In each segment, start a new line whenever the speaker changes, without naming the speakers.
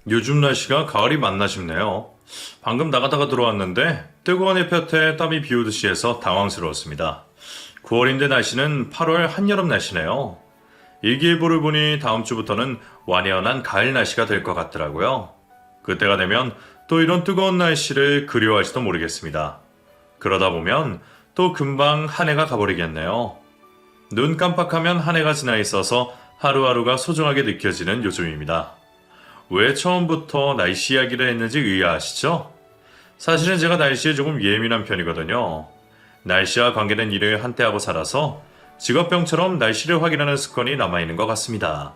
요즘 날씨가 가을이 맞나 싶네요. 방금 나가다가 들어왔는데 뜨거운 햇볕에 땀이 비오듯이 해서 당황스러웠습니다. 9월인데 날씨는 8월 한여름 날씨네요. 일기예보를 보니 다음 주부터는 완연한 가을 날씨가 될 것 같더라고요. 그때가 되면 또 이런 뜨거운 날씨를 그리워할지도 모르겠습니다. 그러다 보면 또 금방 한 해가 가버리겠네요. 눈 깜빡하면 한 해가 지나 있어서 하루하루가 소중하게 느껴지는 요즘입니다. 왜 처음부터 날씨 이야기를 했는지 의아하시죠? 사실은 제가 날씨에 조금 예민한 편이거든요. 날씨와 관계된 일을 한때 하고 살아서 직업병처럼 날씨를 확인하는 습관이 남아있는 것 같습니다.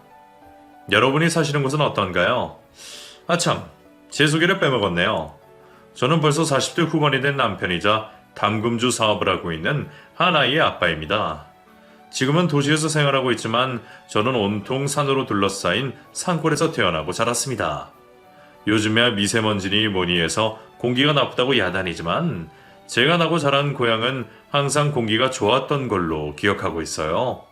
여러분이 사시는 곳은 어떤가요? 아참, 제 소개를 빼먹었네요. 저는 벌써 40대 후반이 된 남편이자 담금주 사업을 하고 있는 한 아이의 아빠입니다. 지금은 도시에서 생활하고 있지만 저는 온통 산으로 둘러싸인 산골에서 태어나고 자랐습니다. 요즘에야 미세먼지니 뭐니 해서 공기가 나쁘다고 야단이지만 제가 나고 자란 고향은 항상 공기가 좋았던 걸로 기억하고 있어요.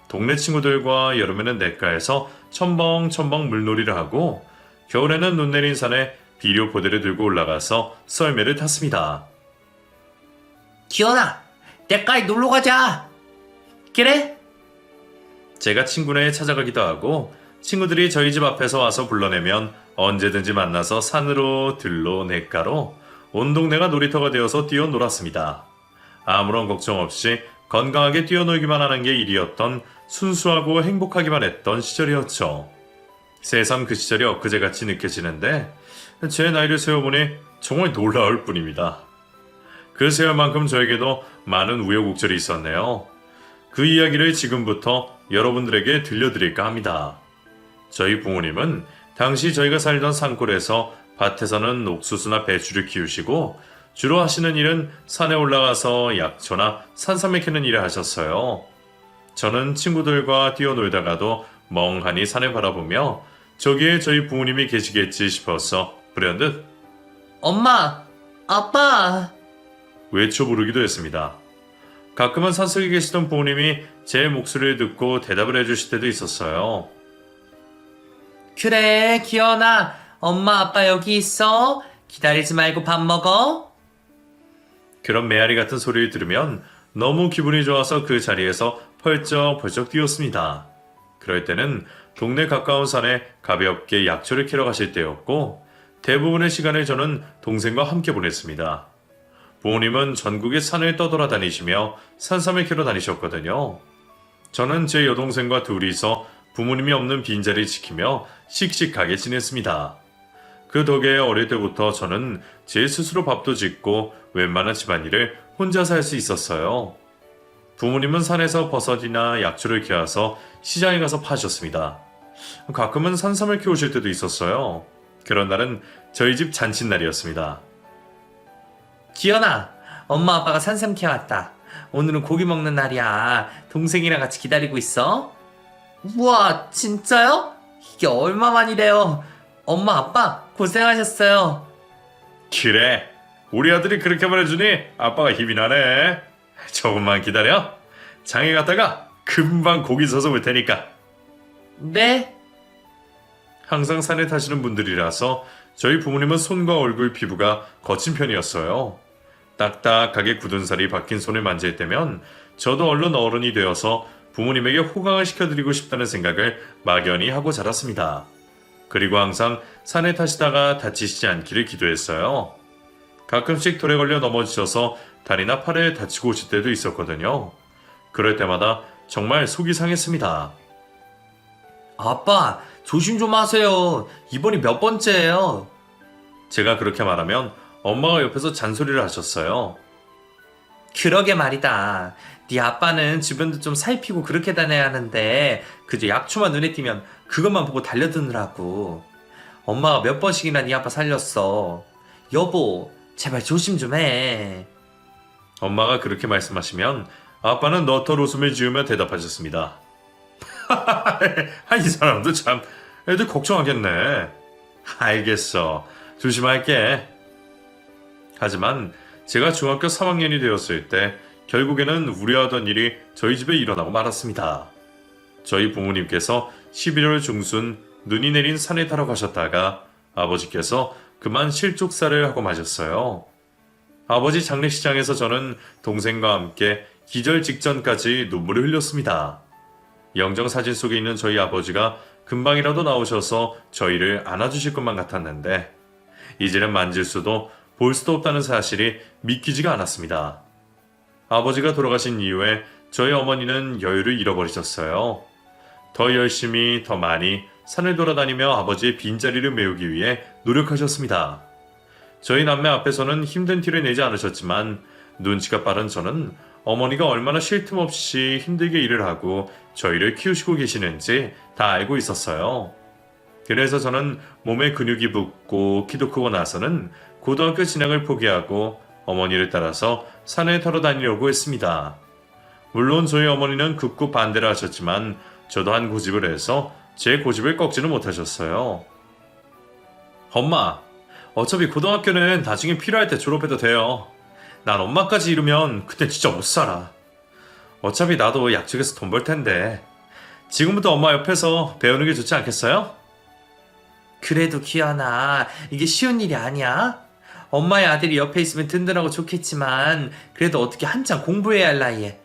동네 친구들과 여름에는 냇가에서 첨벙첨벙 물놀이를 하고 겨울에는 눈 내린 산에 비료 포대를 들고 올라가서 썰매를 탔습니다.
기현아, 냇가에 놀러 가자. 그래?
제가 친구네 찾아가기도 하고 친구들이 저희 집 앞에서 와서 불러내면 언제든지 만나서 산으로 들로 냇가로 온 동네가 놀이터가 되어서 뛰어놀았습니다. 아무런 걱정 없이 건강하게 뛰어놀기만 하는 게 일이었던 순수하고 행복하기만 했던 시절이었죠. 새삼 그 시절이 엊그제같이 느껴지는데 제 나이를 세어보니 정말 놀라울 뿐입니다. 그 세월만큼 저에게도 많은 우여곡절이 있었네요. 그 이야기를 지금부터 여러분들에게 들려드릴까 합니다. 저희 부모님은 당시 저희가 살던 산골에서 밭에서는 옥수수나 배추를 키우시고 주로 하시는 일은 산에 올라가서 약초나 산삼을 캐는 일을 하셨어요. 저는 친구들과 뛰어놀다가도 멍하니 산을 바라보며 저기에 저희 부모님이 계시겠지 싶어서 불현듯
엄마, 아빠.
외쳐 부르기도 했습니다. 가끔은 산속에 계시던 부모님이 제 목소리를 듣고 대답을 해주실 때도 있었어요.
그래, 기현아. 엄마, 아빠 여기 있어. 기다리지 말고 밥 먹어.
그런 메아리 같은 소리를 들으면 너무 기분이 좋아서 그 자리에서 펄쩍펄쩍 뛰었습니다. 그럴 때는 동네 가까운 산에 가볍게 약초를 캐러 가실 때였고 대부분의 시간을 저는 동생과 함께 보냈습니다. 부모님은 전국의 산을 떠돌아다니시며 산삼을 캐러 다니셨거든요. 저는 제 여동생과 둘이서 부모님이 없는 빈자리 지키며 씩씩하게 지냈습니다. 그 덕에 어릴 때부터 저는 제 스스로 밥도 짓고 웬만한 집안일을 혼자서 할 수 있었어요. 부모님은 산에서 버섯이나 약초를 키워서 시장에 가서 파셨습니다. 가끔은 산삼을 키우실 때도 있었어요. 그런 날은 저희 집 잔칫날이었습니다.
기현아, 엄마, 아빠가 산삼 캐왔다. 오늘은 고기 먹는 날이야. 동생이랑 같이 기다리고 있어. 우와, 진짜요? 이게 얼마만이래요. 엄마, 아빠 고생하셨어요.
그래, 우리 아들이 그렇게 말해주니 아빠가 힘이 나네. 조금만 기다려. 장에 갔다가 금방 고기 써서 올 테니까.
네?
항상 산에 타시는 분들이라서 저희 부모님은 손과 얼굴 피부가 거친 편이었어요. 딱딱하게 굳은 살이 박힌 손을 만질 때면 저도 얼른 어른이 되어서 부모님에게 호강을 시켜드리고 싶다는 생각을 막연히 하고 자랐습니다. 그리고 항상 산에 타시다가 다치시지 않기를 기도했어요. 가끔씩 돌에 걸려 넘어지셔서 다리나 팔을 다치고 오실 때도 있었거든요. 그럴 때마다 정말 속이 상했습니다.
아빠, 조심 좀 하세요. 이번이 몇 번째예요.
제가 그렇게 말하면 엄마가 옆에서 잔소리를 하셨어요.
그러게 말이다. 네 아빠는 주변도 좀 살피고 그렇게 다녀야 하는데 그저 약초만 눈에 띄면 그것만 보고 달려드느라고. 엄마가 몇 번씩이나 네 아빠 살렸어. 여보, 제발 조심 좀 해.
엄마가 그렇게 말씀하시면 아빠는 너털 웃음을 지으며 대답하셨습니다. 이 사람도 참 애들 걱정하겠네. 알겠어. 조심할게. 하지만 제가 중학교 3학년이 되었을 때 결국에는 우려하던 일이 저희 집에 일어나고 말았습니다. 저희 부모님께서 11월 중순 눈이 내린 산에 타러 가셨다가 아버지께서 그만 실족사를 하고 마셨어요. 아버지 장례식장에서 저는 동생과 함께 기절 직전까지 눈물을 흘렸습니다. 영정사진 속에 있는 저희 아버지가 금방이라도 나오셔서 저희를 안아주실 것만 같았는데 이제는 만질 수도 볼 수도 없다는 사실이 믿기지가 않았습니다. 아버지가 돌아가신 이후에 저희 어머니는 여유를 잃어버리셨어요. 더 열심히 더 많이 산을 돌아다니며 아버지의 빈자리를 메우기 위해 노력하셨습니다. 저희 남매 앞에서는 힘든 티를 내지 않으셨지만 눈치가 빠른 저는 어머니가 얼마나 쉴 틈 없이 힘들게 일을 하고 저희를 키우시고 계시는지 다 알고 있었어요. 그래서 저는 몸에 근육이 붙고 키도 크고 나서는 고등학교 진학을 포기하고 어머니를 따라서 산에 타러 다니려고 했습니다. 물론 저희 어머니는 극구 반대를 하셨지만 저도 한 고집을 해서 제 고집을 꺾지는 못하셨어요. 엄마, 어차피 고등학교는 나중에 필요할 때 졸업해도 돼요. 난 엄마까지 이루면 그때 진짜 못 살아. 어차피 나도 약쪽에서 돈 벌 텐데 지금부터 엄마 옆에서 배우는 게 좋지 않겠어요?
그래도 기현아, 이게 쉬운 일이 아니야. 엄마의 아들이 옆에 있으면 든든하고 좋겠지만 그래도 어떻게 한창 공부해야 할 나이에.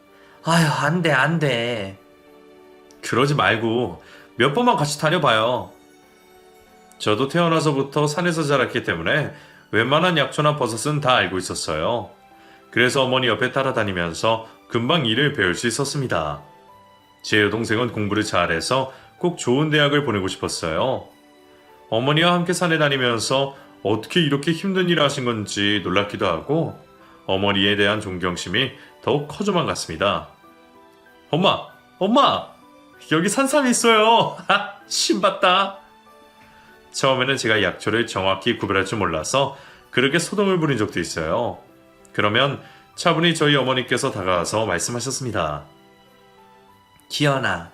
아휴, 안 돼, 안 돼.
그러지 말고 몇 번만 같이 다녀봐요. 저도 태어나서부터 산에서 자랐기 때문에 웬만한 약초나 버섯은 다 알고 있었어요. 그래서 어머니 옆에 따라다니면서 금방 일을 배울 수 있었습니다. 제 여동생은 공부를 잘해서 꼭 좋은 대학을 보내고 싶었어요. 어머니와 함께 산에 다니면서 어떻게 이렇게 힘든 일을 하신 건지 놀랍기도 하고 어머니에 대한 존경심이 더욱 커져만 갔습니다. 엄마! 엄마! 여기 산삼이 있어요! 신봤다! 처음에는 제가 약초를 정확히 구별할 줄 몰라서 그렇게 소동을 부린 적도 있어요. 그러면 차분히 저희 어머니께서 다가와서 말씀하셨습니다.
기현아,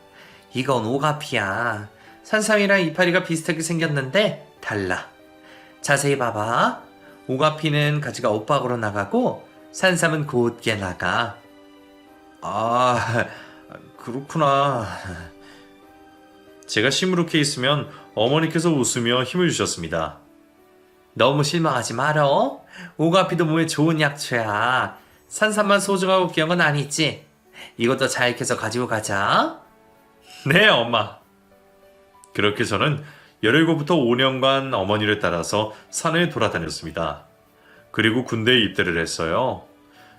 이건 오가피야. 산삼이랑 이파리가 비슷하게 생겼는데 달라. 자세히 봐봐. 오가피는 가지가 엇박으로 나가고 산삼은 곧게 나가. 아, 그렇구나.
제가 시무룩해 있으면 어머니께서 웃으며 힘을 주셨습니다.
너무 실망하지 말어. 오가피도 몸에 좋은 약초야. 산삼만 소중하고 귀한 건 아니지. 이것도 잘 캐서 가지고 가자.
네, 엄마. 그렇게 저는 17부터 5년간 어머니를 따라서 산을 돌아다녔습니다. 그리고 군대에 입대를 했어요.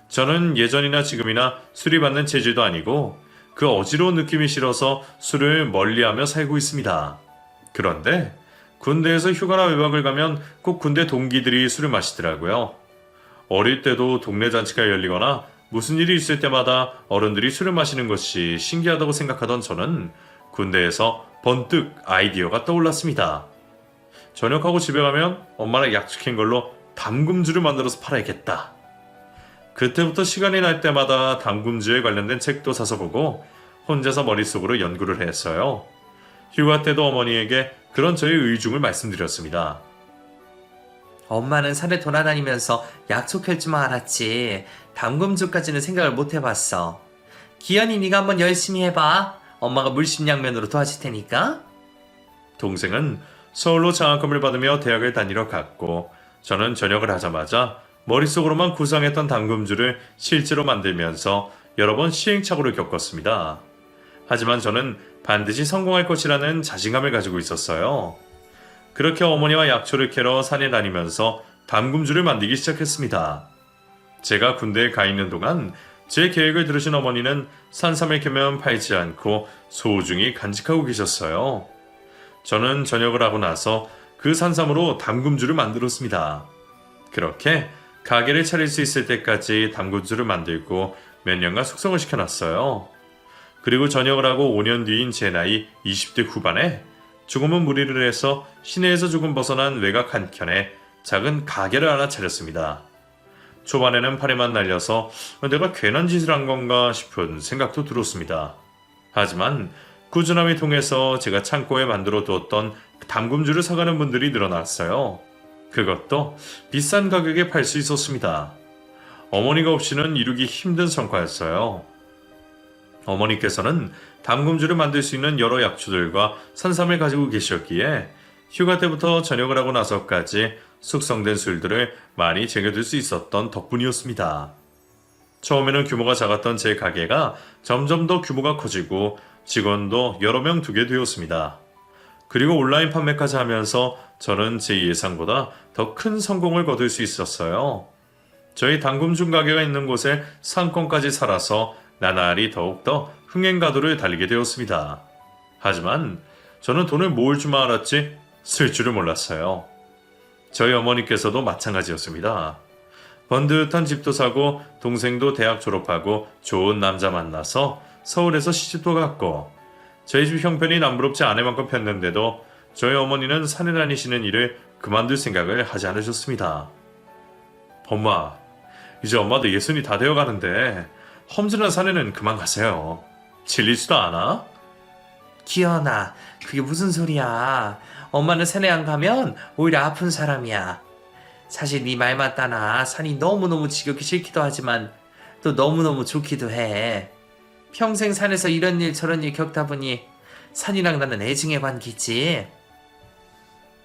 저는 예전이나 지금이나 술이 받는 체질도 아니고 그 어지러운 느낌이 싫어서 술을 멀리하며 살고 있습니다. 그런데 군대에서 휴가나 외박을 가면 꼭 군대 동기들이 술을 마시더라고요. 어릴 때도 동네 잔치가 열리거나 무슨 일이 있을 때마다 어른들이 술을 마시는 것이 신기하다고 생각하던 저는 군대에서 번뜩 아이디어가 떠올랐습니다. 저녁하고 집에 가면 엄마랑 약속한 걸로 담금주를 만들어서 팔아야겠다. 그때부터 시간이 날 때마다 담금주에 관련된 책도 사서 보고 혼자서 머릿속으로 연구를 했어요. 휴가 때도 어머니에게 그런 저의 의중을 말씀드렸습니다.
엄마는 산에 돌아다니면서 약초 캘 줄만 알았지 담금주까지는 생각을 못 해봤어. 기현이 네가 한번 열심히 해봐. 엄마가 물심양면으로 도와줄 테니까.
동생은 서울로 장학금을 받으며 대학을 다니러 갔고 저는 전역을 하자마자 머릿속으로만 구상했던 담금주를 실제로 만들면서 여러 번 시행착오를 겪었습니다. 하지만 저는 반드시 성공할 것이라는 자신감을 가지고 있었어요. 그렇게 어머니와 약초를 캐러 산에 다니면서 담금주를 만들기 시작했습니다. 제가 군대에 가 있는 동안 제 계획을 들으신 어머니는 산삼을 캐면 팔지 않고 소중히 간직하고 계셨어요. 저는 전역을 하고 나서 그 산삼으로 담금주를 만들었습니다. 그렇게 가게를 차릴 수 있을 때까지 담금주를 만들고 몇 년간 숙성을 시켜놨어요. 그리고 전역을 하고 5년 뒤인 제 나이 20대 후반에 조금은 무리를 해서 시내에서 조금 벗어난 외곽 한켠에 작은 가게를 하나 차렸습니다. 초반에는 팔에만 날려서 내가 괜한 짓을 한 건가 싶은 생각도 들었습니다. 하지만 꾸준함이 통해서 제가 창고에 만들어 두었던 담금주를 사가는 분들이 늘어났어요. 그것도 비싼 가격에 팔 수 있었습니다. 어머니가 없이는 이루기 힘든 성과였어요. 어머니께서는 담금주를 만들 수 있는 여러 약초들과 산삼을 가지고 계셨기에 휴가 때부터 저녁을 하고 나서까지 숙성된 술들을 많이 쟁여둘 수 있었던 덕분이었습니다. 처음에는 규모가 작았던 제 가게가 점점 더 규모가 커지고 직원도 여러 명 두게 되었습니다. 그리고 온라인 판매까지 하면서 저는 제 예상보다 더 큰 성공을 거둘 수 있었어요. 저희 당금중 가게가 있는 곳에 상권까지 살아서 나날이 더욱더 흥행가도를 달리게 되었습니다. 하지만 저는 돈을 모을 줄만 알았지 쓸 줄을 몰랐어요. 저희 어머니께서도 마찬가지였습니다. 번듯한 집도 사고 동생도 대학 졸업하고 좋은 남자 만나서 서울에서 시집도 갔고 저희 집 형편이 남부럽지 않을 만큼 폈는데도 저희 어머니는 산에 다니시는 일을 그만둘 생각을 하지 않으셨습니다. 엄마, 이제 엄마도 예순이 다 되어가는데 험준한 산에는 그만 가세요. 질리지도 않아?
기현아, 그게 무슨 소리야. 엄마는 산에 안 가면 오히려 아픈 사람이야. 사실 네 말 맞다나 산이 너무너무 지겹기 싫기도 하지만 또 너무너무 좋기도 해. 평생 산에서 이런 일 저런 일 겪다 보니 산이랑 나는 애증의 관계지.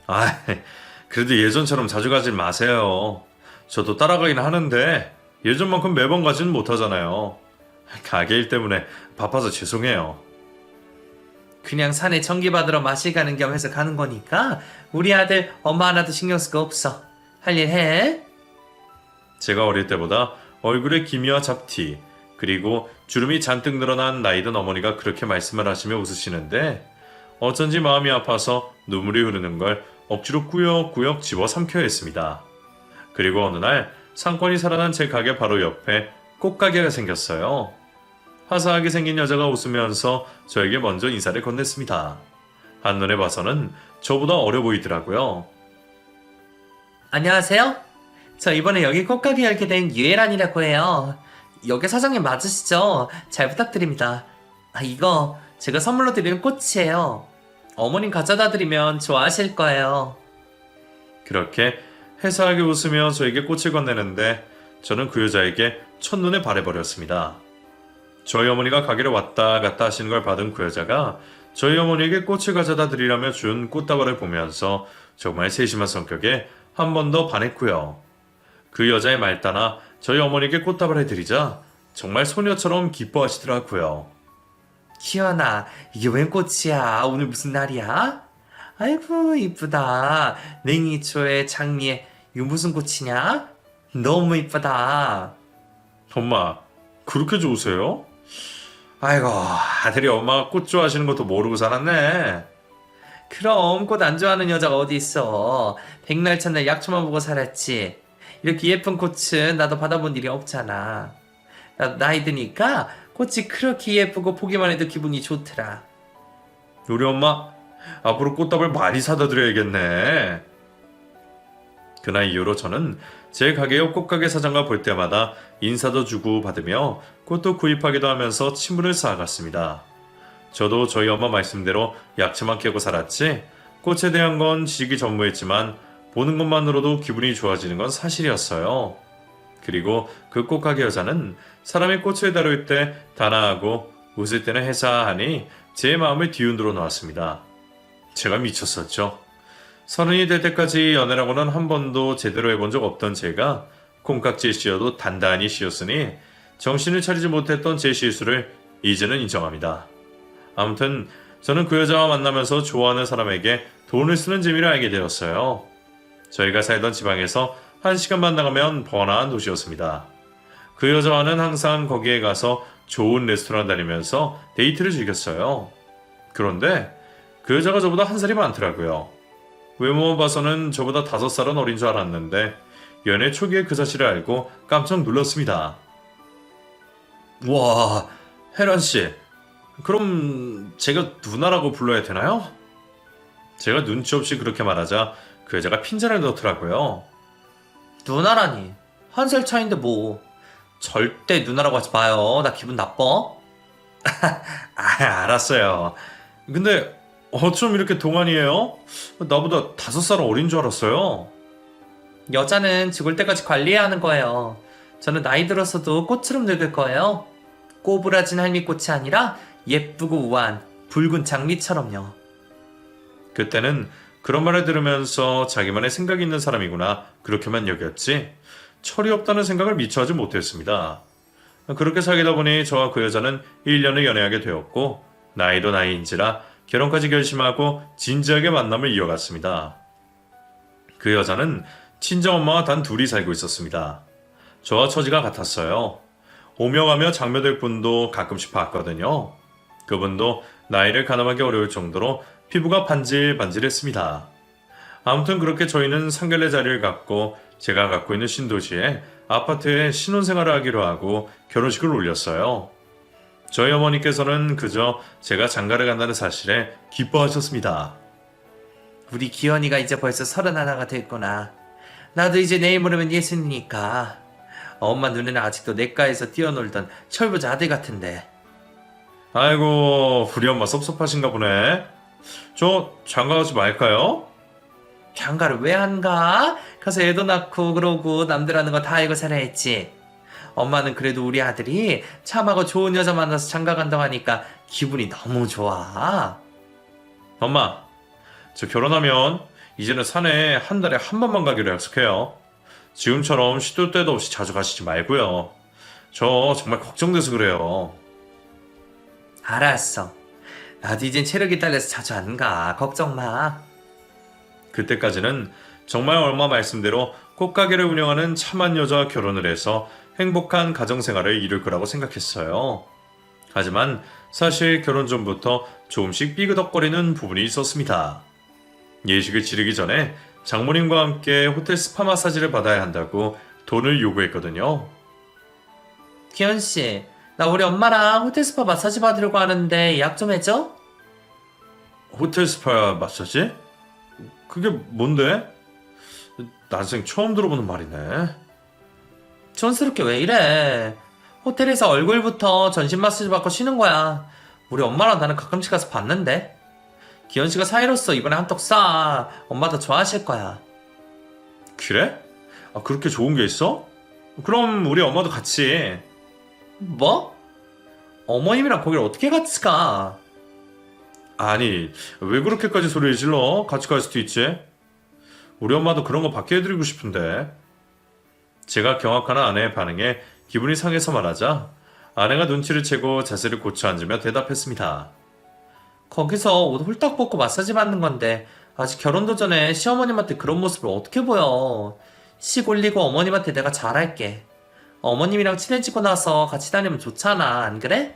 아, 그래도 예전처럼 자주 가진 마세요. 저도 따라가긴 하는데 예전만큼 매번 가지는 못하잖아요. 가게 일 때문에 바빠서 죄송해요.
그냥 산에 전기 받으러 마실 가는 겸 해서 가는 거니까 우리 아들 엄마 하나도 신경 쓸 거 없어. 할 일 해.
제가 어릴 때보다 얼굴에 기미와 잡티, 그리고 주름이 잔뜩 늘어난 나이든 어머니가 그렇게 말씀을 하시며 웃으시는데 어쩐지 마음이 아파서 눈물이 흐르는 걸 억지로 꾸역꾸역 집어삼켜야 했습니다. 그리고 어느 날 상권이 살아난 제 가게 바로 옆에 꽃가게가 생겼어요. 화사하게 생긴 여자가 웃으면서 저에게 먼저 인사를 건넸습니다. 한눈에 봐서는 저보다 어려 보이더라고요.
안녕하세요. 저 이번에 여기 꽃가게 열게 된 유혜란이라고 해요. 여기 사장님 맞으시죠? 잘 부탁드립니다. 이거 제가 선물로 드리는 꽃이에요. 어머님 가져다 드리면 좋아하실 거예요.
그렇게 해사하게 웃으며 저에게 꽃을 건네는데 저는 그 여자에게 첫눈에 반해버렸습니다. 저희 어머니가 가게를 왔다 갔다 하시는 걸 받은 그 여자가 저희 어머니에게 꽃을 가져다 드리라며 준 꽃다발을 보면서 정말 세심한 성격에 한 번 더 반했고요. 그 여자의 말 따라 저희 어머니에게 꽃다발을 드리자 정말 소녀처럼 기뻐하시더라고요.
기현아, 이게 웬 꽃이야? 오늘 무슨 날이야? 아이고 이쁘다. 냉이초에 장미에 이거 무슨 꽃이냐? 너무 이쁘다.
엄마, 그렇게 좋으세요? 아이고, 아들이 엄마가 꽃 좋아하시는 것도 모르고 살았네.
그럼 꽃 안 좋아하는 여자가 어디 있어. 백날 첫날 약초만 보고 살았지. 이렇게 예쁜 꽃은 나도 받아본 일이 없잖아. 나도 나이 드니까 꽃이 그렇게 예쁘고 보기만 해도 기분이 좋더라.
우리 엄마, 앞으로 꽃다발 많이 사다 드려야겠네. 그날 이후로 저는 제 가게 옆 꽃가게 사장과 볼 때마다 인사도 주고 받으며 꽃도 구입하기도 하면서 친분을 쌓아갔습니다. 저도 저희 엄마 말씀대로 약초만 깨고 살았지 꽃에 대한 건 지식이 전무했지만 보는 것만으로도 기분이 좋아지는 건 사실이었어요. 그리고 그 꽃가게 여자는 사람이 꽃을 다룰 때 단아하고 웃을 때는 해사하니 제 마음을 뒤흔들어 놓았습니다. 제가 미쳤었죠. 30이 될 때까지 연애라고는 한 번도 제대로 해본 적 없던 제가 콩깍지에 씌어도 단단히 씌었으니 정신을 차리지 못했던 제 실수를 이제는 인정합니다. 아무튼 저는 그 여자와 만나면서 좋아하는 사람에게 돈을 쓰는 재미를 알게 되었어요. 저희가 살던 지방에서 1시간만 나가면 번화한 도시였습니다. 그 여자와는 항상 거기에 가서 좋은 레스토랑 다니면서 데이트를 즐겼어요. 그런데 그 여자가 저보다 한 살이 많더라고요. 외모만 봐서는 저보다 5살은 어린 줄 알았는데 연애 초기에 그 사실을 알고 깜짝 놀랐습니다. 와, 혜란씨, 그럼 제가 누나라고 불러야 되나요? 제가 눈치 없이 그렇게 말하자 그 여자가 핀잔을 넣더라고요.
누나라니. 1살 차인데 뭐. 절대 누나라고 하지 마요. 나 기분 나빠.
알았어요. 근데 어쩜 이렇게 동안이에요? 나보다 5살 어린 줄 알았어요.
여자는 죽을 때까지 관리해야 하는 거예요. 저는 나이 들어서도 꽃처럼 늙을 거예요. 꼬부라진 할미꽃이 아니라 예쁘고 우아한 붉은 장미처럼요.
그때는 그런 말을 들으면서 자기만의 생각이 있는 사람이구나 그렇게만 여겼지 철이 없다는 생각을 미처 하지 못했습니다. 그렇게 사귀다 보니 저와 그 여자는 1년을 연애하게 되었고 나이도 나이인지라 결혼까지 결심하고 진지하게 만남을 이어갔습니다. 그 여자는 친정엄마와 단 둘이 살고 있었습니다. 저와 처지가 같았어요. 오며 가며 장며들 분도 가끔씩 봤거든요. 그분도 나이를 가늠하기 어려울 정도로 피부가 반질반질했습니다. 아무튼 그렇게 저희는 상견례 자리를 갖고 제가 갖고 있는 신도시에 아파트에 신혼생활을 하기로 하고 결혼식을 올렸어요. 저희 어머니께서는 그저 제가 장가를 간다는 사실에 기뻐하셨습니다.
우리 기현이가 이제 벌써 31가 됐구나. 나도 이제 내일 모레면 예순이니까. 엄마 눈에는 아직도 내과에서 뛰어놀던 철부자 아들 같은데.
아이고 우리 엄마 섭섭하신가 보네. 저 장가 가지 말까요?
장가를 왜 안 가? 가서 애도 낳고 그러고 남들 하는 거 다 알고 살아야지. 엄마는 그래도 우리 아들이 참하고 좋은 여자 만나서 장가 간다고 하니까 기분이 너무 좋아.
엄마 저 결혼하면 이제는 산에 한 달에 한 번만 가기로 약속해요. 지금처럼 시도 때도 없이 자주 가시지 말고요. 저 정말 걱정돼서 그래요.
알았어. 나도 이젠 체력이 딸려서 자주 안 가. 걱정 마.
그때까지는 정말 엄마 말씀대로 꽃가게를 운영하는 참한 여자와 결혼을 해서 행복한 가정생활을 이룰 거라고 생각했어요. 하지만 사실 결혼 전부터 조금씩 삐그덕거리는 부분이 있었습니다. 예식을 치르기 전에 장모님과 함께 호텔 스파 마사지를 받아야 한다고 돈을 요구했거든요.
기현씨, 나 우리 엄마랑 호텔 스파 마사지 받으려고 하는데 예약 좀 해줘?
호텔 스파 마사지? 그게 뭔데? 난생 처음 들어보는 말이네.
촌스럽게 왜 이래? 호텔에서 얼굴부터 전신 마사지 받고 쉬는 거야. 우리 엄마랑 나는 가끔씩 가서 봤는데. 기현씨가 사이로서 이번에 한턱 쏴. 엄마도 좋아하실 거야.
그래? 아, 그렇게 좋은 게 있어? 그럼 우리 엄마도 같이.
뭐? 어머님이랑 거길 어떻게 같이 가?
아니, 왜 그렇게까지 소리를 질러? 같이 갈 수도 있지. 우리 엄마도 그런 거 받게 해드리고 싶은데. 제가 경악하는 아내의 반응에 기분이 상해서 말하자 아내가 눈치를 채고 자세를 고쳐 앉으며 대답했습니다.
거기서 옷 홀딱 벗고 마사지 받는 건데 아직 결혼도 전에 시어머님한테 그런 모습을 어떻게 보여. 식 올리고 어머님한테 내가 잘할게. 어머님이랑 친해지고 나서 같이 다니면 좋잖아. 안 그래?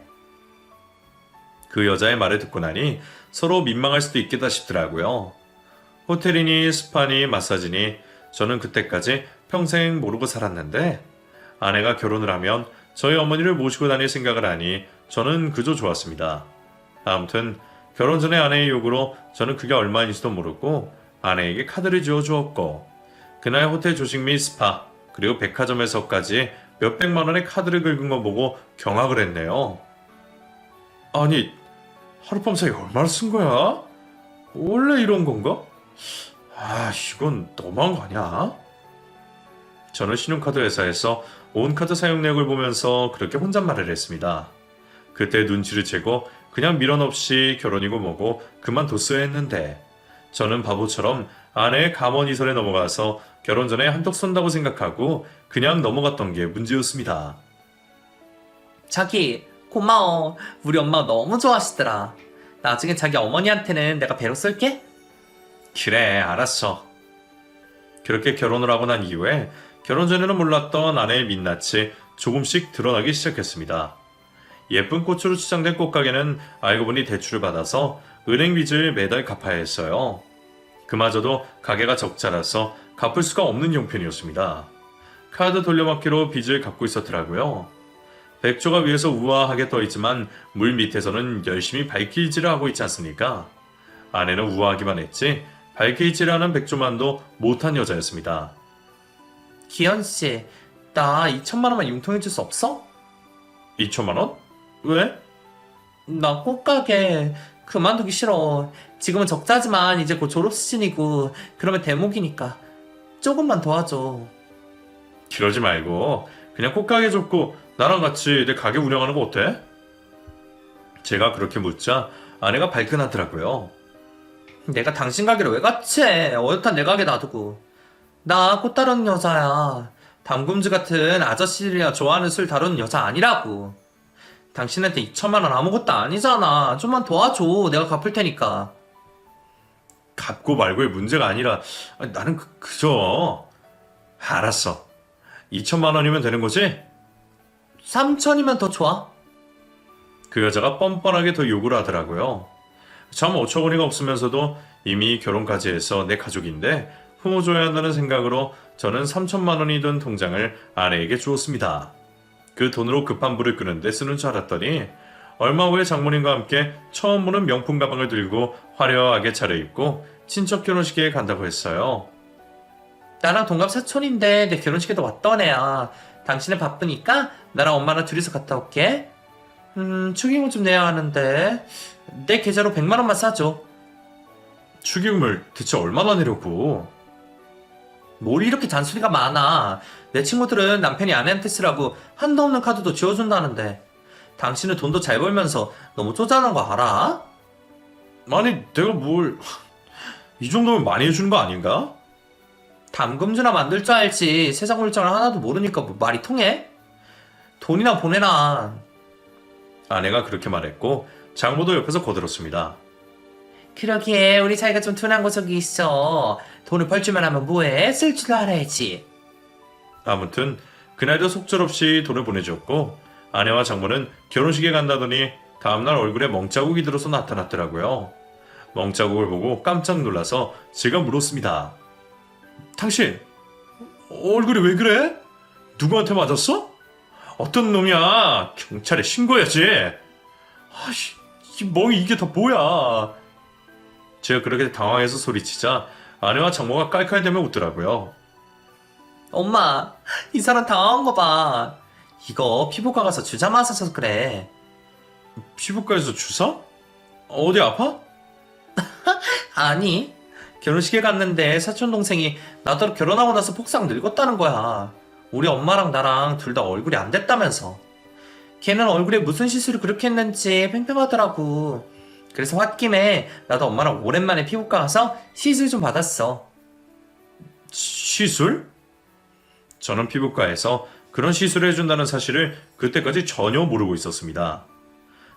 그 여자의 말을 듣고 나니 서로 민망할 수도 있겠다 싶더라고요. 호텔이니 스파니 마사지니 저는 그때까지 평생 모르고 살았는데 아내가 결혼을 하면 저희 어머니를 모시고 다닐 생각을 하니 저는 그저 좋았습니다. 아무튼 결혼 전에 아내의 요구로 저는 그게 얼마인지도 모르고 아내에게 카드를 지어주었고 그날 호텔 조식 및 스파 그리고 백화점에서까지 몇백만 원의 카드를 긁은 거 보고 경악을 했네요. 아니 하룻밤 사이에 얼마나 쓴 거야? 원래 이런 건가? 아 이건 너무한 거 아니야? 저는 신용카드 회사에서 온 카드 사용 내역을 보면서 그렇게 혼잣말을 했습니다. 그때 눈치를 채고 그냥 미련 없이 결혼이고 뭐고 그만뒀어야 했는데 저는 바보처럼 아내의 감언이설에 넘어가서 결혼 전에 한턱 쏜다고 생각하고 그냥 넘어갔던 게 문제였습니다.
자기 고마워. 우리 엄마가 너무 좋아하시더라. 나중에 자기 어머니한테는 내가 배로 쓸게.
그래 알았어. 그렇게 결혼을 하고 난 이후에 결혼 전에는 몰랐던 아내의 민낯이 조금씩 드러나기 시작했습니다. 예쁜 꽃으로 치장된 꽃가게는 알고 보니 대출을 받아서 은행 빚을 매달 갚아야 했어요. 그마저도 가게가 적자라서 갚을 수가 없는 형편이었습니다. 카드 돌려막기로 빚을 갚고 있었더라고요. 백조가 위에서 우아하게 떠있지만 물 밑에서는 열심히 발길질을 하고 있지 않습니까? 아내는 우아하기만 했지 발길질하는 백조만도 못한 여자였습니다.
기현씨, 나 2천만 원만 융통해줄 수 없어?
2천만 원? 왜?
나 꽃가게 그만두기 싫어. 지금은 적자지만 이제 곧 졸업 시즌이고 그러면 대목이니까 조금만 도와줘.
그러지 말고 그냥 꽃가게 접고 나랑 같이 내 가게 운영하는 거 어때? 제가 그렇게 묻자 아내가 발끈하더라고요.
내가 당신 가게를 왜 같이 해? 어엿한 내 가게 놔두고. 나 꽃 다루는 여자야. 담금주 같은 아저씨들이나 좋아하는 술 다루는 여자 아니라고. 당신한테 2천만 원 아무것도 아니잖아. 좀만 도와줘. 내가 갚을 테니까.
갚고 말고의 문제가 아니라 나는 그저 알았어. 2천만 원이면 되는 거지?
3천이면 더 좋아.
그 여자가 뻔뻔하게 더 요구를 하더라고요. 참 어처구니가 없으면서도 이미 결혼까지 해서 내 가족인데 품어줘야 한다는 생각으로 저는 3천만 원이 든 통장을 아내에게 주었습니다. 그 돈으로 급한 불을 끄는데 쓰는 줄 알았더니 얼마 후에 장모님과 함께 처음 보는 명품 가방을 들고 화려하게 차려입고 친척 결혼식에 간다고 했어요.
나랑 동갑 사촌인데 내 결혼식에도 왔던 애야. 당신은 바쁘니까 나랑 엄마랑 둘이서 갔다 올게. 축의금 좀 내야 하는데 내 계좌로 100만 원만 싸줘.
축의금을 대체 얼마나 내려고?
뭘 이렇게 잔소리가 많아. 내 친구들은 남편이 아내한테 쓰라고 한도 없는 카드도 지워준다는데 당신은 돈도 잘 벌면서 너무 쪼잔한 거 알아?
아니 내가 뭘... 이 정도면 많이 해주는 거 아닌가?
담금주나 만들 줄 알지. 세상 물정을 하나도 모르니까 뭐 말이 통해? 돈이나 보내놔.
아내가 그렇게 말했고 장모도 옆에서 거들었습니다.
그러기에 우리 사이가 좀 둔한 구석이 있어. 돈을 벌 줄만 하면 뭐해? 쓸 줄 알아야지.
아무튼 그날도 속절없이 돈을 보내줬고 아내와 장모는 결혼식에 간다더니 다음날 얼굴에 멍자국이 들어서 나타났더라고요. 멍자국을 보고 깜짝 놀라서 제가 물었습니다. 당신 얼굴이 왜 그래? 누구한테 맞았어? 어떤 놈이야? 경찰에 신고해야지. 아씨, 이 멍이 이게 다 뭐야? 제가 그렇게 당황해서 소리치자 아내와 장모가 깔깔대며 웃더라고요.
엄마, 이 사람 당황한 거 봐. 이거 피부과 가서 주사 맞아서 그래.
피부과에서 주사? 어디 아파?
아니, 결혼식에 갔는데 사촌 동생이 나더러 결혼하고 나서 폭삭 늙었다는 거야. 우리 엄마랑 나랑 둘 다 얼굴이 안 됐다면서. 걔는 얼굴에 무슨 시술을 그렇게 했는지 팽팽하더라고. 그래서 홧김에 나도 엄마랑 오랜만에 피부과 가서 시술 좀 받았어.
시술? 저는 피부과에서 그런 시술을 해준다는 사실을 그때까지 전혀 모르고 있었습니다.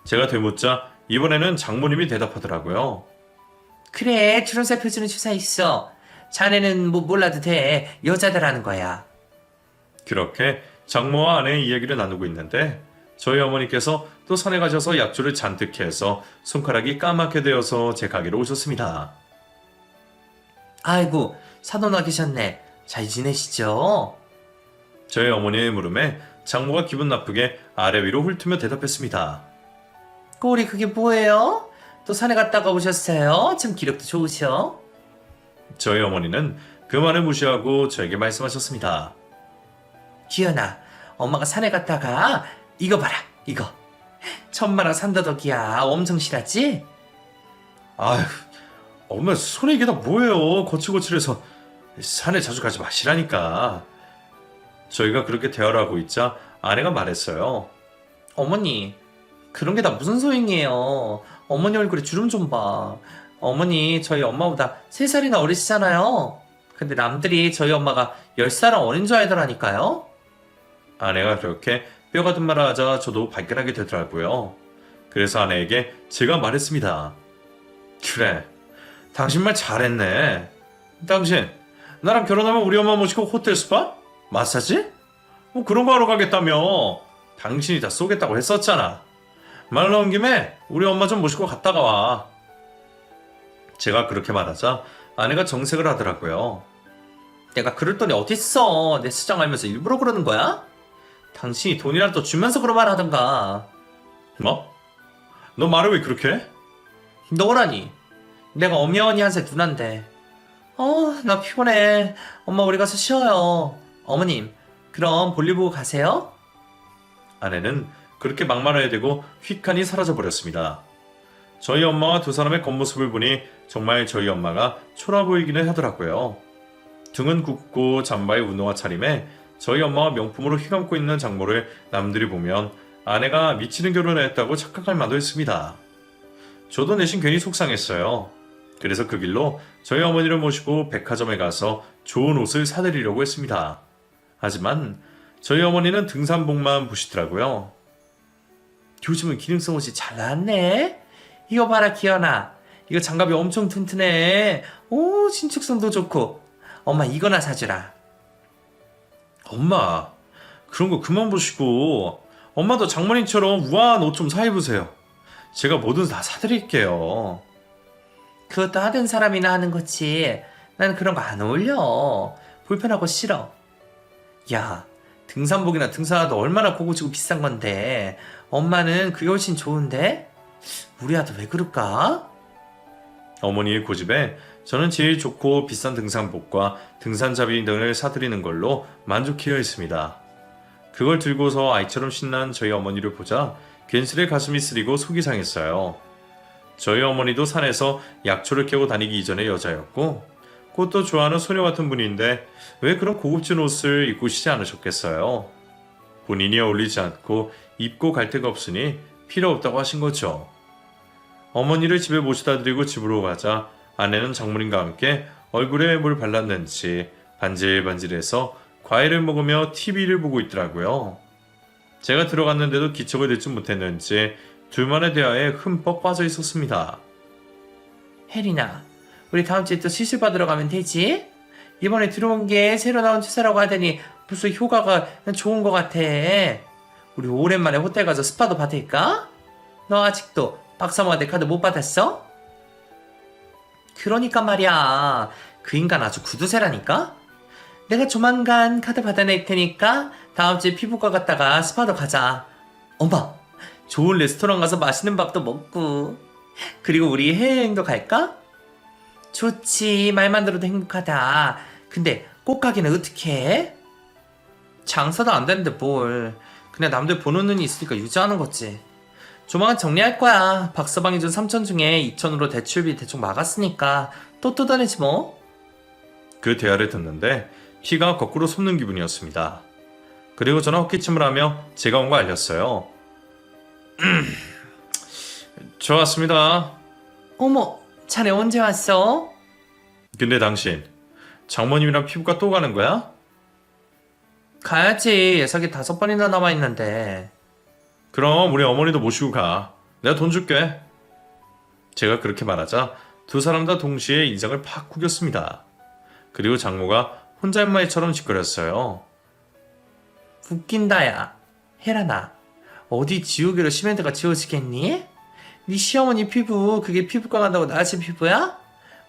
제가 되묻자 이번에는 장모님이 대답하더라고요.
그래, 주름살 펴주는 주사 있어. 자네는 뭐 몰라도 돼. 여자들 하는 거야.
그렇게 장모와 아내의 이야기를 나누고 있는데 저희 어머니께서 또 산에 가셔서 약초를 잔뜩 해서 손가락이 까맣게 되어서 제 가게로 오셨습니다.
아이고, 사돈 와 계셨네. 잘 지내시죠?
저희 어머니의 물음에 장모가 기분 나쁘게 아래 위로 훑으며 대답했습니다.
꼬리 그게 뭐예요? 또 산에 갔다가 오셨어요? 참 기력도 좋으셔.
저희 어머니는 그 말을 무시하고 저에게 말씀하셨습니다.
기현아, 엄마가 산에 갔다가 이거 봐라, 이거. 천마랑 산더덕이야. 엄청 실하지?
아휴, 엄마 손에 이게 다 뭐예요? 거칠거칠해서 산에 자주 가지 마시라니까. 저희가 그렇게 대화를 하고 있자 아내가 말했어요.
어머니, 그런 게 다 무슨 소용이에요. 어머니 얼굴에 주름 좀 봐. 어머니 저희 엄마보다 3살이나 어리시잖아요. 근데 남들이 저희 엄마가 10살은 어린 줄 알더라니까요.
아내가 그렇게 뼈가 든 말을 하자 저도 발끈하게 되더라고요. 그래서 아내에게 제가 말했습니다. 그래, 당신 말 잘했네. 당신 나랑 결혼하면 우리 엄마 모시고 호텔 스파? 마사지? 뭐 그런 거 하러 가겠다며. 당신이 다 쏘겠다고 했었잖아. 말 나온 김에 우리 엄마 좀 모시고 갔다가 와. 제가 그렇게 말하자 아내가 정색을 하더라고요.
내가 그럴 돈이 어딨어. 내 수장 알면서 일부러 그러는 거야? 당신이 돈이라도 주면서 그런 말 하던가.
뭐? 너 말을 왜 그렇게 해?
너라니. 내가 엄연히 한 살 누난데. 나 피곤해. 엄마 우리 가서 쉬어요. 어머님, 그럼 볼일 보고 가세요.
아내는 그렇게 막말해야 되고 휙하니 사라져버렸습니다. 저희 엄마와 두 사람의 겉모습을 보니 정말 저희 엄마가 초라 보이기는 하더라고요. 등은 굽고 잠바에 운동화 차림에 저희 엄마와 명품으로 휘감고 있는 장모를 남들이 보면 아내가 미치는 결혼을 했다고 착각할 만도 했습니다. 저도 내심 괜히 속상했어요. 그래서 그 길로 저희 어머니를 모시고 백화점에 가서 좋은 옷을 사드리려고 했습니다. 하지만 저희 어머니는 등산복만 보시더라고요.
요즘은 기능성 옷이 잘 나왔네. 이거 봐라 기현아. 이거 장갑이 엄청 튼튼해. 오 신축성도 좋고. 엄마 이거나 사주라.
엄마, 그런 거 그만 보시고 엄마도 장모님처럼 우아한 옷 좀 사 입으세요. 제가 뭐든 다 사드릴게요.
그것도 하던 사람이나 하는 거지. 난 그런 거 안 어울려. 불편하고 싫어. 야, 등산복이나 등산화도 얼마나 고급지고 비싼 건데 엄마는 그게 훨씬 좋은데? 우리 아들 왜 그럴까?
어머니의 고집에 저는 제일 좋고 비싼 등산복과 등산잡이 등을 사드리는 걸로 만족해야 했습니다. 그걸 들고서 아이처럼 신난 저희 어머니를 보자 괜스레 가슴이 쓰리고 속이 상했어요. 저희 어머니도 산에서 약초를 캐고 다니기 이전의 여자였고 꽃도 좋아하는 소녀 같은 분인데 왜 그런 고급진 옷을 입고 시지 않으셨겠어요? 본인이 어울리지 않고 입고 갈 데가 없으니 필요 없다고 하신 거죠. 어머니를 집에 모셔다 드리고 집으로 가자 아내는 장모님과 함께 얼굴에 뭘 발랐는지 반질반질해서 과일을 먹으며 TV를 보고 있더라고요. 제가 들어갔는데도 기척을 듣지 못했는지 둘만의 대화에 흠뻑 빠져 있었습니다.
혜린아, 우리 다음 주에 또 시술 받으러 가면 되지? 이번에 들어온 게 새로 나온 주사라고 하더니 벌써 효과가 좋은 것 같아. 우리 오랜만에 호텔 가서 스파도 받을까? 너 아직도 박사모한테 카드 못 받았어? 그러니까 말이야. 그 인간 아주 구두쇠라니까? 내가 조만간 카드 받아낼 테니까 다음 주에 피부과 갔다가 스파도 가자. 엄마, 좋은 레스토랑 가서 맛있는 밥도 먹고 그리고 우리 해외여행도 갈까? 좋지. 말만 들어도 행복하다. 근데 꼭 가기는 어떻게 해? 장사도 안 되는데 뭘. 그냥 남들 보는 눈이 있으니까 유지하는 거지. 조만간 정리할 거야. 박서방이 준 3천 중에 2천으로 대출비 대충 막았으니까 또 뜯어내지 뭐.
그 대화를 듣는데 피가 거꾸로 솟는 기분이었습니다. 그리고 저는 헛기침을 하며 제가 온 거 알렸어요. 좋았습니다.
어머, 자네 언제 왔어?
근데 당신 장모님이랑 피부과 또 가는 거야?
가야지. 예석이 5번이나 남아있는데.
그럼 우리 어머니도 모시고 가. 내가 돈 줄게. 제가 그렇게 말하자 두 사람 다 동시에 인상을 팍 구겼습니다. 그리고 장모가 혼잣말처럼 짓거렸어요.
웃긴다 야. 혜란아, 어디 지우개로 시멘트가 지워지겠니? 네 시어머니 피부 그게 피부과 간다고 나지 피부야?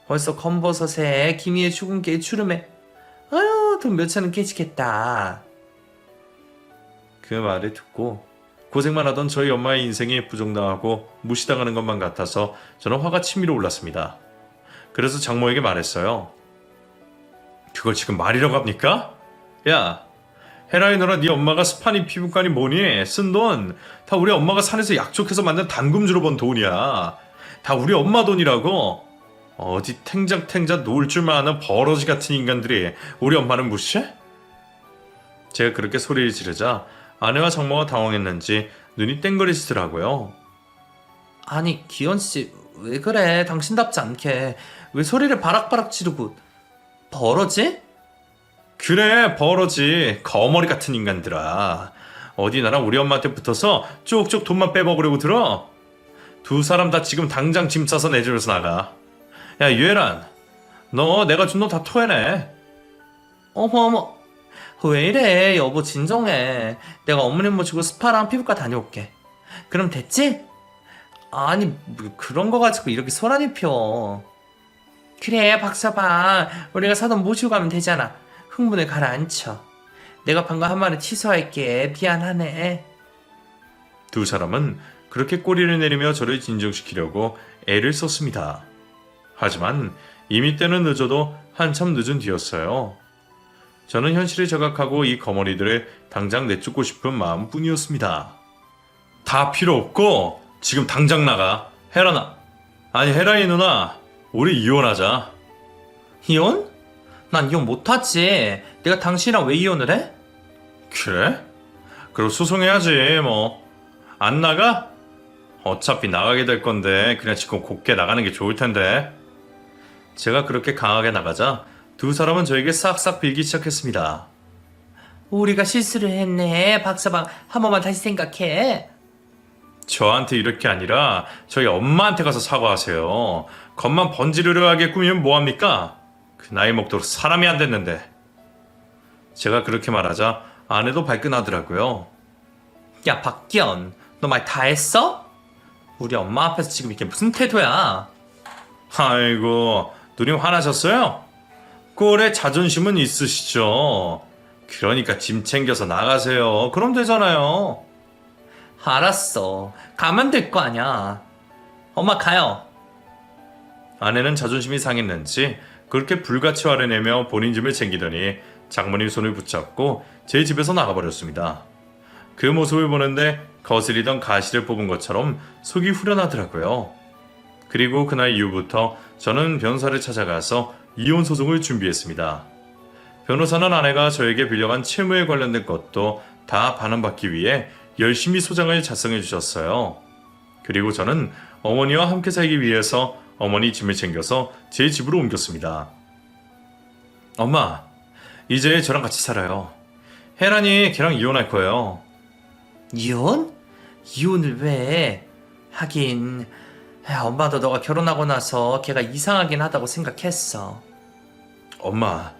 벌써 검버섯에 기미에 주근깨에 주름에 아유 돈 몇천은 깨지겠다.
그 말을 듣고 고생만 하던 저희 엄마의 인생이 부정당하고 무시당하는 것만 같아서 저는 화가 치밀어 올랐습니다. 그래서 장모에게 말했어요. 그걸 지금 말이라고 합니까? 야, 헤라이 너라 네 엄마가 스파니 피부과니 뭐니 쓴 돈 다 우리 엄마가 산에서 약촉해서 만든 담금주로 번 돈이야. 다 우리 엄마 돈이라고. 어디 탱자탱자 놓을 줄만 아는 버러지 같은 인간들이 우리 엄마는 무시해? 제가 그렇게 소리를 지르자 아내와 장모가 당황했는지 눈이 땡그리시더라고요.
아니 기현씨 왜 그래? 당신답지 않게 왜 소리를 바락바락 지르고 버러지?
그래 버러지 거머리 같은 인간들아. 어디 나랑 우리 엄마한테 붙어서 쪽쪽 돈만 빼먹으려고 들어? 두 사람 다 지금 당장 짐 싸서 내 집에서 나가. 야 유혜란, 너 내가 준 돈 다 토해내.
어머 왜 이래? 여보 진정해. 내가 어머님 모시고 스파랑 피부과 다녀올게. 그럼 됐지? 아니 뭐 그런 거 가지고 이렇게 소란이 펴. 그래 박서방, 우리가 사돈 모시고 가면 되잖아. 흥분을 가라앉혀. 내가 방금 한 말은 취소할게. 미안하네.
두 사람은 그렇게 꼬리를 내리며 저를 진정시키려고 애를 썼습니다. 하지만 이미 때는 늦어도 한참 늦은 뒤였어요. 저는 현실을 자각하고 이 거머리들을 당장 내쫓고 싶은 마음뿐이었습니다. 다 필요 없고 지금 당장 나가. 헤라나, 아니 헤라이 누나, 우리 이혼하자.
이혼? 난 이혼 못하지. 내가 당신이랑 왜 이혼을 해?
그래? 그럼 소송해야지 뭐. 안 나가? 어차피 나가게 될 건데 그냥 지금 곱게 나가는 게 좋을 텐데. 제가 그렇게 강하게 나가자 두 사람은 저에게 싹싹 빌기 시작했습니다.
우리가 실수를 했네. 박서방, 한 번만 다시 생각해.
저한테 이럴 게 아니라 저희 엄마한테 가서 사과하세요. 겉만 번지르르하게 꾸미면 뭐합니까? 그 나이 먹도록 사람이 안 됐는데. 제가 그렇게 말하자 아내도 발끈하더라고요.
야, 박기현, 너 말 다 했어? 우리 엄마 앞에서 지금 이게 무슨 태도야?
아이고, 누님 화나셨어요? 꼴에 자존심은 있으시죠. 그러니까 짐 챙겨서 나가세요. 그럼 되잖아요.
알았어. 가면 될 거 아니야. 엄마 가요.
아내는 자존심이 상했는지 그렇게 불같이 화를 내며 본인 짐을 챙기더니 장모님 손을 붙잡고 제 집에서 나가버렸습니다. 그 모습을 보는데 거스리던 가시를 뽑은 것처럼 속이 후련하더라고요. 그리고 그날 이후부터 저는 변호사를 찾아가서 이혼 소송을 준비했습니다. 변호사는 아내가 저에게 빌려간 채무에 관련된 것도 다 반환받기 위해 열심히 소장을 작성해 주셨어요. 그리고 저는 어머니와 함께 살기 위해서 어머니 짐을 챙겨서 제 집으로 옮겼습니다. 엄마, 이제 저랑 같이 살아요. 혜란이 걔랑 이혼할 거예요.
이혼? 이혼을 왜? 하긴 엄마도 너가 결혼하고 나서 걔가 이상하긴 하다고 생각했어.
엄마,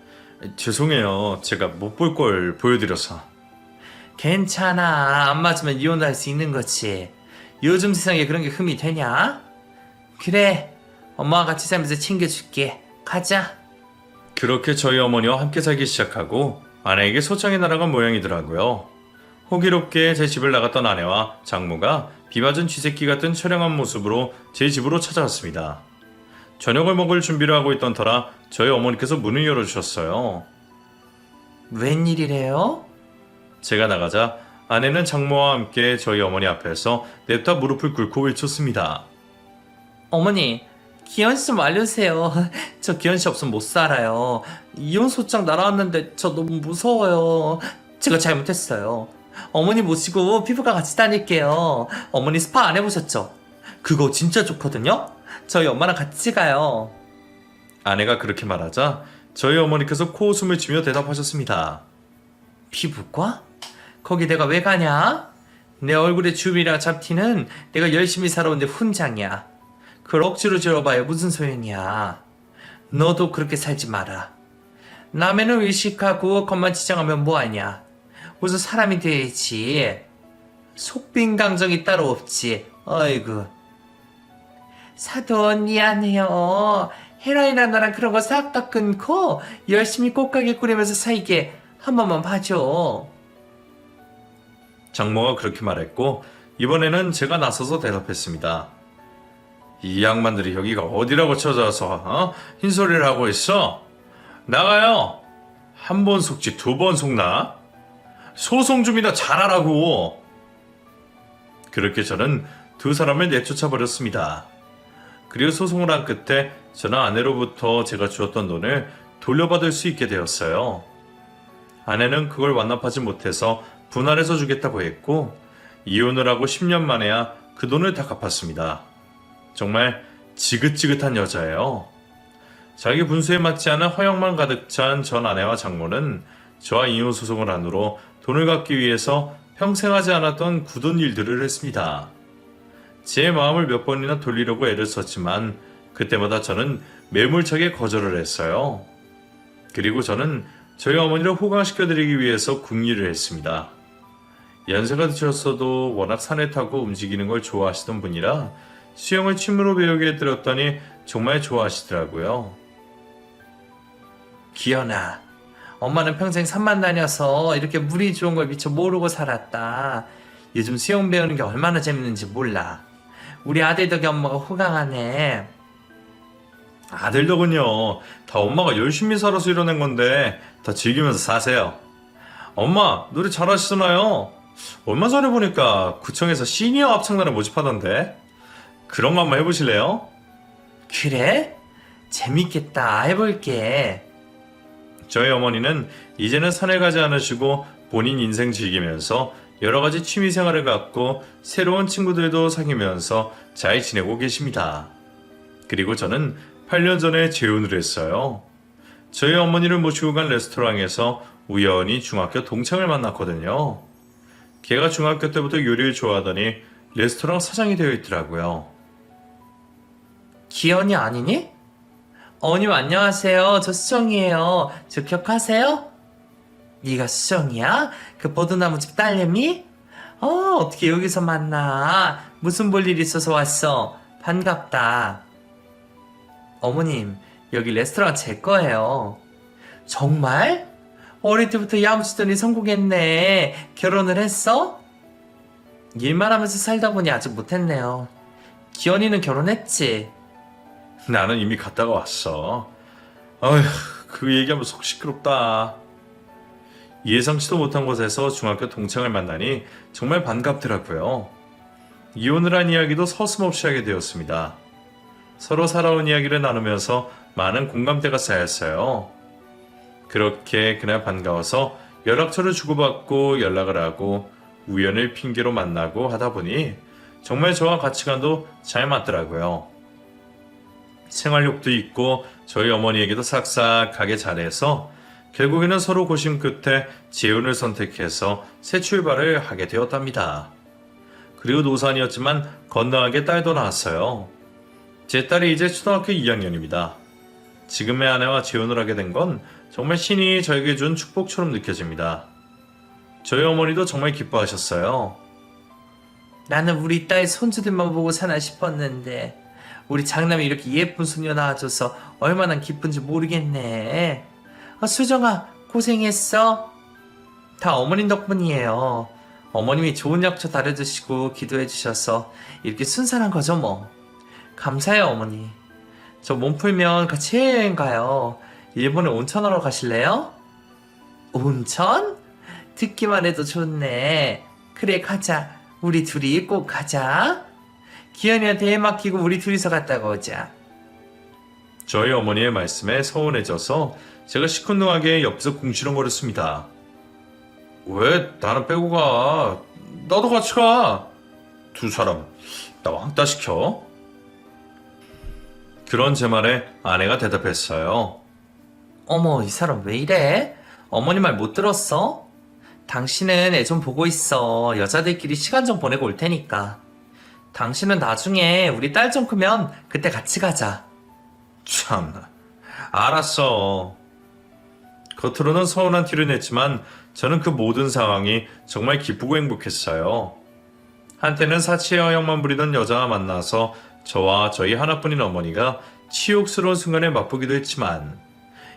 죄송해요. 제가 못 볼 걸 보여드려서.
괜찮아. 안 맞으면 이혼도 할 수 있는 거지. 요즘 세상에 그런 게 흠이 되냐? 그래. 엄마와 같이 살면서 챙겨줄게. 가자.
그렇게 저희 어머니와 함께 살기 시작하고 아내에게 소장이 날아간 모양이더라고요. 호기롭게 제 집을 나갔던 아내와 장모가 비 맞은 쥐새끼 같은 처량한 모습으로 제 집으로 찾아왔습니다. 저녁을 먹을 준비를 하고 있던 터라 저희 어머니께서 문을 열어주셨어요.
웬일이래요?
제가 나가자 아내는 장모와 함께 저희 어머니 앞에서 냅다 무릎을 꿇고 외쳤습니다.
어머니, 기현 씨 좀 알려주세요. 저 기현 씨 없으면 못 살아요. 이혼 소장 날아왔는데 저 너무 무서워요. 제가 잘못했어요. 어머니 모시고 피부과 같이 다닐게요. 어머니 스파 안 해보셨죠? 그거 진짜 좋거든요? 저희 엄마랑 같이 가요.
아내가 그렇게 말하자 저희 어머니께서 코웃음을 치며 대답하셨습니다.
피부과? 거기 내가 왜 가냐? 내 얼굴에 주름이랑 잡티는 내가 열심히 살아온데 훈장이야. 그걸 억지로 지어봐야 무슨 소용이야. 너도 그렇게 살지 마라. 남의는 의식하고 겉만 치장하면 뭐하냐. 무슨 사람이 돼야지. 속빈 감정이 따로 없지. 어이구. 사돈 미안해요. 헤라이랑 나랑 그런 거 싹 다 끊고 열심히 꽃가게 꾸리면서 살게 한 번만 봐줘.
장모가 그렇게 말했고 이번에는 제가 나서서 대답했습니다. 이 양반들이 여기가 어디라고 찾아와서 흰소리를 하고 있어? 나가요. 한 번 속지 두 번 속나? 소송 좀이나 잘하라고. 그렇게 저는 두 사람을 내쫓아 버렸습니다. 그리고 소송을 한 끝에 저는 아내로부터 제가 주었던 돈을 돌려받을 수 있게 되었어요. 아내는 그걸 완납하지 못해서 분할해서 주겠다고 했고 이혼을 하고 10년 만에야 그 돈을 다 갚았습니다. 정말 지긋지긋한 여자예요. 자기 분수에 맞지 않은 허영만 가득 찬 전 아내와 장모는 저와 이혼 소송을 한 후로 돈을 갚기 위해서 평생 하지 않았던 굳은 일들을 했습니다. 제 마음을 몇 번이나 돌리려고 애를 썼지만 그때마다 저는 매몰차게 거절을 했어요. 그리고 저는 저희 어머니를 호강시켜드리기 위해서 궁리를 했습니다. 연세가 드셨어도 워낙 산에 타고 움직이는 걸 좋아하시던 분이라 수영을 취미로 배우게 해드렸더니 정말 좋아하시더라고요.
기현아, 엄마는 평생 산만 다녀서 이렇게 물이 좋은 걸 미처 모르고 살았다. 요즘 수영 배우는 게 얼마나 재밌는지 몰라. 우리 아들 덕에 엄마가 호강하네.
아들 덕은요, 다 엄마가 열심히 살아서 이뤄낸 건데 다 즐기면서 사세요. 엄마, 노래 잘하시잖아요. 얼마 전에 보니까 구청에서 시니어 합창단을 모집하던데 그런 거 한번 해보실래요?
그래? 재밌겠다. 해볼게.
저희 어머니는 이제는 산에 가지 않으시고 본인 인생 즐기면서 여러 가지 취미 생활을 갖고 새로운 친구들도 사귀면서 잘 지내고 계십니다. 그리고 저는 8년 전에 재혼을 했어요. 저희 어머니를 모시고 간 레스토랑에서 우연히 중학교 동창을 만났거든요. 걔가 중학교 때부터 요리를 좋아하더니 레스토랑 사장이 되어 있더라고요.
기현이 아니니? 어머님 안녕하세요. 저 수정이에요. 저 기억하세요? 네가 수정이야? 그 버드나무집 딸내미? 어떻게 여기서 만나? 무슨 볼 일 있어서 왔어? 반갑다. 어머님, 여기 레스토랑 제 거예요. 정말? 어릴 때부터 야무지더니 성공했네. 결혼을 했어? 일만 하면서 살다 보니 아직 못했네요. 기현이는 결혼했지?
나는 이미 갔다가 왔어. 어휴, 그 얘기하면 속 시끄럽다. 예상치도 못한 곳에서 중학교 동창을 만나니 정말 반갑더라고요. 이혼을 한 이야기도 서슴없이 하게 되었습니다. 서로 살아온 이야기를 나누면서 많은 공감대가 쌓였어요. 그렇게 그날 반가워서 연락처를 주고받고 연락을 하고 우연을 핑계로 만나고 하다 보니 정말 저와 가치관도 잘 맞더라고요. 생활력도 있고 저희 어머니에게도 싹싹하게 잘해서 결국에는 서로 고심 끝에 재혼을 선택해서 새 출발을 하게 되었답니다. 그리고 노산이었지만 건강하게 딸도 낳았어요. 제 딸이 이제 초등학교 2학년입니다. 지금의 아내와 재혼을 하게 된 건 정말 신이 저에게 준 축복처럼 느껴집니다. 저희 어머니도 정말 기뻐하셨어요.
나는 우리 딸 손주들만 보고 사나 싶었는데 우리 장남이 이렇게 예쁜 소녀 낳아줘서 얼마나 기쁜지 모르겠네. 수정아 고생했어. 다 어머님 덕분이에요. 어머님이 좋은 약초 다려주시고 기도해주셔서 이렇게 순산한 거죠 뭐. 감사해요 어머니. 저 몸 풀면 같이 해외여행 가요. 일본에 온천하러 가실래요? 온천? 듣기만 해도 좋네. 그래 가자. 우리 둘이 꼭 가자. 기현이한테 애 맡기고 우리 둘이서 갔다가 오자.
저희 어머니의 말씀에 서운해져서 제가 시큰둥하게 옆에서 궁시렁거렸습니다. 왜 나는 빼고 가? 나도 같이 가. 두 사람 나 왕따 시켜? 그런 제 말에 아내가 대답했어요.
어머 이 사람 왜 이래? 어머니 말 못 들었어? 당신은 애 좀 보고 있어. 여자들끼리 시간 좀 보내고 올 테니까. 당신은 나중에 우리 딸 좀 크면 그때 같이 가자.
참나. 알았어. 겉으로는 서운한 티를 냈지만 저는 그 모든 상황이 정말 기쁘고 행복했어요. 한때는 사치의 허영만 부리던 여자와 만나서 저와 저희 하나뿐인 어머니가 치욕스러운 순간에 맛보기도 했지만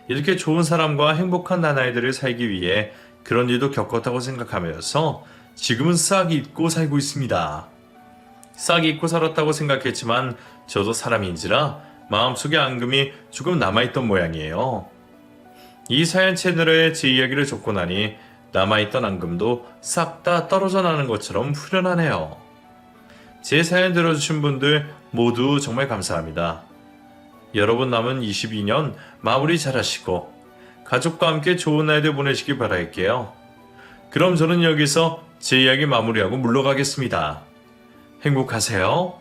이렇게 좋은 사람과 행복한 나날들을 살기 위해 그런 일도 겪었다고 생각하면서 지금은 싹 잊고 살고 있습니다. 싹 잊고 살았다고 생각했지만 저도 사람인지라 마음속에 앙금이 조금 남아있던 모양이에요. 이 사연 채널에 제 이야기를 적고 나니 남아있던 앙금도 싹 다 떨어져 나는 것처럼 후련하네요. 제 사연 들어주신 분들 모두 정말 감사합니다. 여러분 남은 22년 마무리 잘하시고 가족과 함께 좋은 날들 보내시길 바랄게요. 그럼 저는 여기서 제 이야기 마무리하고 물러가겠습니다. 행복하세요.